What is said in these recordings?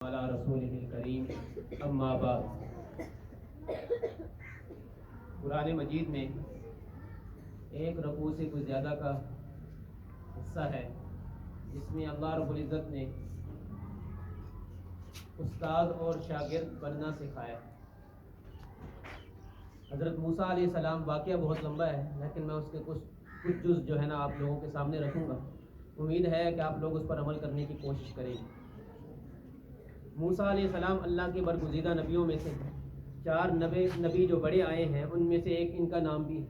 علی رسولہ الکریم اما بعد۔ قرآن مجید میں ایک رکوع سے کچھ زیادہ کا حصہ ہے جس میں اللہ رب العزت نے استاد اور شاگرد بننا سکھایا۔ حضرت موسیٰ علیہ السلام واقعہ بہت لمبا ہے، لیکن میں اس کے کچھ جز جو ہے نا آپ لوگوں کے سامنے رکھوں گا۔ امید ہے کہ آپ لوگ اس پر عمل کرنے کی کوشش کریں گے۔ موسیٰ علیہ السلام اللہ کے برگزیدہ نبیوں میں سے 4 نبی جو بڑے آئے ہیں ان میں سے ایک ان کا نام بھی ہے،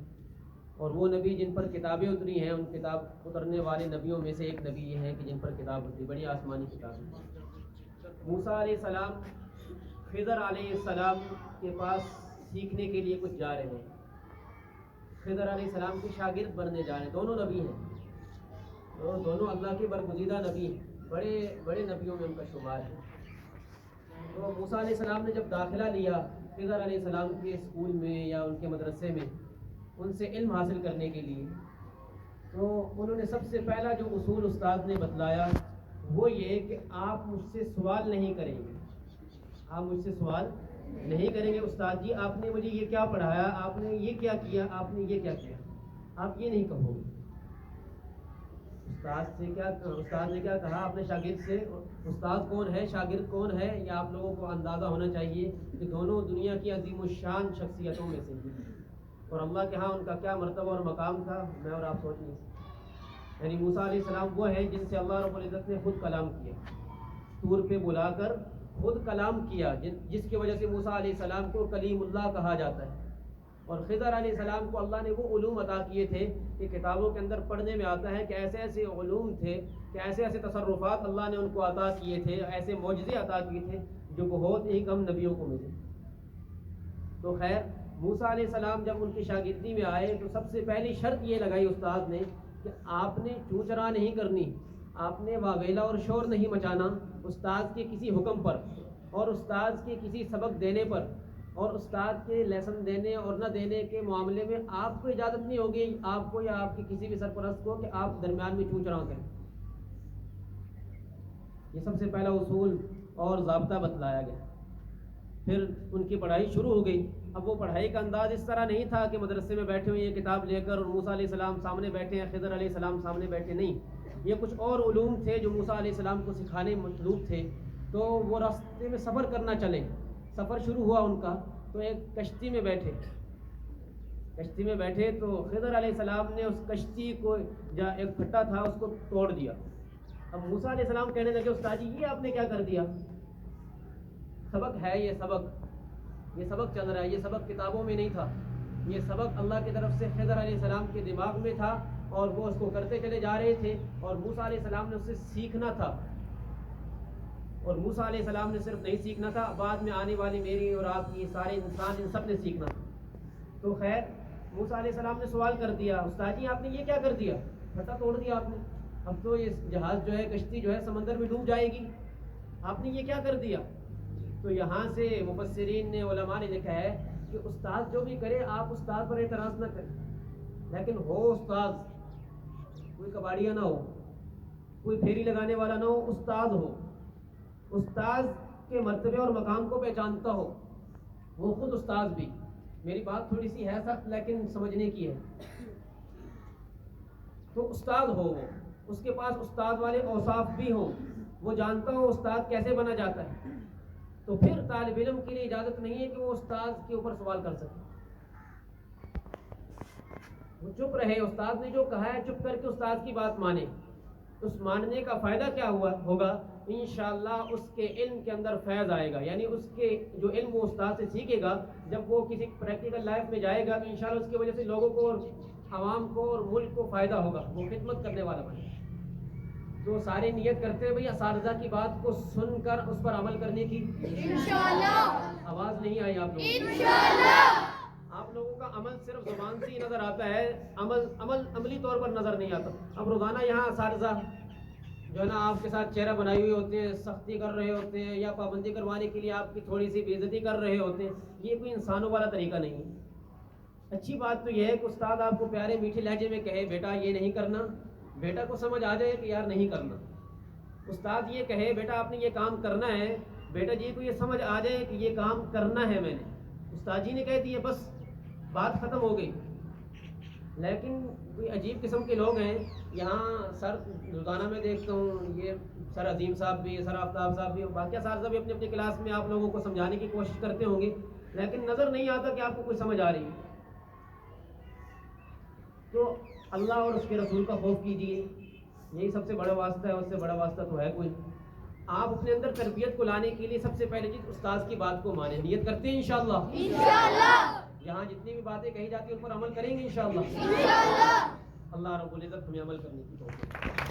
اور وہ نبی جن پر کتابیں اتری ہیں، ان کتاب اترنے والے نبیوں میں سے ایک نبی یہ ہیں کہ جن پر کتاب اتری، بڑی آسمانی کتاب۔ موسیٰ علیہ السلام خضر علیہ السلام کے پاس سیکھنے کے لیے کچھ جا رہے ہیں۔ خضر علیہ السلام کے شاگرد بننے جا رہے ہیں، دونوں نبی ہیں اور دونوں اللہ کے برگزیدہ نبی ہیں، بڑے بڑے نبیوں میں ان کا شمار ہے۔ تو موسیٰ علیہ السلام نے جب داخلہ لیا خضر علیہ السلام کے اسکول میں یا ان کے مدرسے میں ان سے علم حاصل کرنے کے لیے، تو انہوں نے سب سے پہلا جو اصول استاد نے بتلایا وہ یہ کہ آپ مجھ سے سوال نہیں کریں گے، آپ مجھ سے سوال نہیں کریں گے۔ استاد جی آپ نے مجھے یہ کیا پڑھایا، آپ نے یہ کیا کیا، آپ نے یہ کیا کیا، آپ یہ نہیں کہو گے۔ استاد نے کیا کہا اپنے شاگرد سے؟ استاد کون ہے، شاگرد کون ہے، یہ آپ لوگوں کو اندازہ ہونا چاہیے کہ دونوں دنیا کی عظیم الشان شخصیتوں میں سے ہیں، اور اللہ کے ہاں ان کا کیا مرتبہ اور مقام تھا میں اور آپ سوچ نہیں سکتے۔ یعنی موسیٰ علیہ السلام وہ ہیں جن سے اللہ رب العزت نے خود کلام کیا، طور پہ بلا کر خود کلام کیا، جس کی وجہ سے موسیٰ علیہ السلام کو کلیم اللہ کہا جاتا ہے۔ اور خضر علیہ السلام کو اللہ نے وہ علوم عطا کیے تھے کہ کتابوں کے اندر پڑھنے میں آتا ہے کہ ایسے ایسے علوم تھے کہ ایسے ایسے تصرفات اللہ نے ان کو عطا کیے تھے، ایسے معجزے عطا کیے تھے جو بہت ہی کم نبیوں کو ملے۔ تو خیر موسیٰ علیہ السلام جب ان کی شاگردی میں آئے تو سب سے پہلی شرط یہ لگائی استاد نے کہ آپ نے چوں چرا نہیں کرنی، آپ نے واویلا اور شور نہیں مچانا استاد کے کسی حکم پر اور استاد کے کسی سبق دینے پر اور استاد کے لیسن دینے اور نہ دینے کے معاملے میں آپ کو اجازت نہیں ہوگی، آپ کو یا آپ کے کسی بھی سرپرست کو، کہ آپ درمیان میں چوں چرا کریں۔ یہ سب سے پہلا اصول اور ضابطہ بتلایا گیا۔ پھر ان کی پڑھائی شروع ہو گئی۔ اب وہ پڑھائی کا انداز اس طرح نہیں تھا کہ مدرسے میں بیٹھے ہوئے یہ کتاب لے کر اور موسیٰ علیہ السلام سامنے بیٹھے ہیں، خضر علیہ السلام سامنے بیٹھے، نہیں، یہ کچھ اور علوم تھے جو موسیٰ علیہ السلام کو سکھانے مطلوب تھے۔ تو وہ راستے میں سفر کرنا چلے، سفر شروع ہوا ان کا، تو ایک کشتی میں بیٹھے تو خضر علیہ السلام نے اس کشتی کو، جہاں ایک پھٹا تھا اس کو توڑ دیا۔ اب موسیٰ علیہ السلام کہنے لگے استاد جی یہ آپ نے کیا کر دیا؟ سبق ہے، یہ سبق چل رہا ہے، یہ سبق کتابوں میں نہیں تھا، یہ سبق اللہ کی طرف سے خضر علیہ السلام کے دماغ میں تھا اور وہ اس کو کرتے چلے جا رہے تھے، اور موسیٰ علیہ السلام نے اس سے سیکھنا تھا، اور موسیٰ علیہ السلام نے صرف نہیں سیکھنا تھا، بعد میں آنے والی میری اور آپ کی سارے انسان ان سب نے سیکھنا تھا۔ تو خیر موسیٰ علیہ السلام نے سوال کر دیا استاد جی آپ نے یہ کیا کر دیا، پھٹا توڑ دیا آپ نے، اب تو یہ جہاز جو ہے، کشتی جو ہے سمندر میں ڈوب جائے گی، آپ نے یہ کیا کر دیا؟ تو یہاں سے مفسرین نے، علماء نے لکھا ہے کہ استاد جو بھی کرے آپ استاد پر اعتراض نہ کریں، لیکن ہو استاد، کوئی کباڑیا نہ ہو، کوئی پھیری لگانے والا نہ ہو، استاد ہو، استاد کے مرتبے اور مقام کو پہچانتا ہو، وہ خود استاد بھی، میری بات تھوڑی سی ہے سخت لیکن سمجھنے کی ہے، تو استاد ہو، وہ اس کے پاس استاد والے اوصاف بھی ہوں، وہ جانتا ہو استاد کیسے بنا جاتا ہے، تو پھر طالب علم کے لیے اجازت نہیں ہے کہ وہ استاد کے اوپر سوال کر سکے، وہ چپ رہے، استاد نے جو کہا ہے چپ کر کے استاد کی بات مانے۔ اس ماننے کا فائدہ کیا ہوگا؟ انشاءاللہ اس کے علم کے اندر فیض آئے گا، یعنی اس کے جو علم وہ استاد سے سیکھے گا، جب وہ کسی پریکٹیکل لائف میں جائے گا تو انشاءاللہ اس کی وجہ سے لوگوں کو اور عوام کو اور ملک کو فائدہ ہوگا، وہ خدمت کرنے والا بنے۔ تو سارے نیت کرتے ہیں بھئی اساتذہ کی بات کو سن کر اس پر عمل کرنے کی، انشاءاللہ۔ آواز نہیں آئی آپ لوگوں کی، انشاءاللہ۔ آپ لوگوں کا عمل صرف زبان سے ہی نظر آتا ہے، عملی طور پر نظر نہیں آتا۔ اب روزانہ یہاں اساتذہ جو ہے نا آپ کے ساتھ چہرہ بنائی ہوئی ہوتے ہیں، سختی کر رہے ہوتے ہیں یا پابندی کروانے کے لیے آپ کی تھوڑی سی بے عزتی کر رہے ہوتے ہیں، یہ کوئی انسانوں والا طریقہ نہیں ہے۔ اچھی بات تو یہ ہے کہ استاد آپ کو پیارے میٹھے لہجے میں کہے بیٹا یہ نہیں کرنا، بیٹا کو سمجھ آ جائے کہ یار نہیں کرنا۔ استاد یہ کہے بیٹا آپ نے یہ کام کرنا ہے بیٹا جی کو یہ سمجھ آ جائے کہ یہ کام کرنا ہے میں نے، استاد جی نے کہہ دیا بس بات ختم ہو گئی. لیکن کوئی عجیب قسم کے لوگ ہیں یہاں. سر روزانہ میں دیکھتا ہوں یہ سر عظیم صاحب بھی، سر آفتاب صاحب بھی، باقی اساتذہ بھی اپنی اپنی کلاس میں آپ لوگوں کو سمجھانے کی کوشش کرتے ہوں گے، لیکن نظر نہیں آتا کہ آپ کو کچھ سمجھ آ رہی ہے. تو اللہ اور اس کے رسول کا خوف کیجیے، یہی سب سے بڑا واسطہ ہے، اس سے بڑا واسطہ تو ہے کوئی. آپ اپنے اندر تربیت کو لانے کے لیے سب سے پہلے چیز استاذ کی بات کو مانیں. نیت کرتے ہیں انشاءاللہ؟ یہاں جتنی بھی باتیں کہی جاتی ہیں ان پر عمل کریں گے انشاءاللہ. اللہ رب العزت ہمیں عمل کرنے کی توفیق.